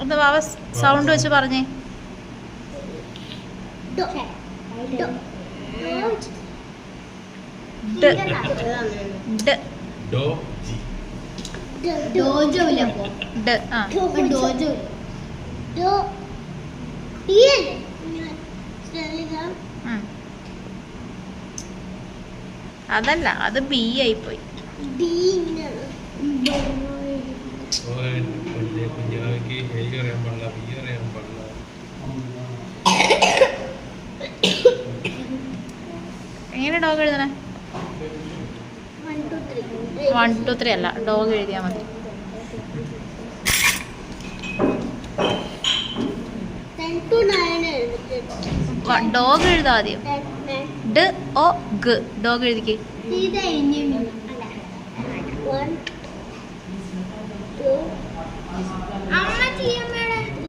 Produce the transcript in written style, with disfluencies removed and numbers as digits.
ഒന്ന് വാവ സൗണ്ട് വെച്ച് പറഞ്ഞേ. അതല്ല, അത് ബി ആയിപ്പോയി. എങ്ങനെ ഡോഗ് എഴുതണേ? 1 2 3 അല്ല, ഡോഗ് എഴുതിയാൽ മതി. ഡോഗ് എഴുതാ ആദ്യം. ഡ ഓ ഗ, ഡോഗ് എഴുതിക്കേ.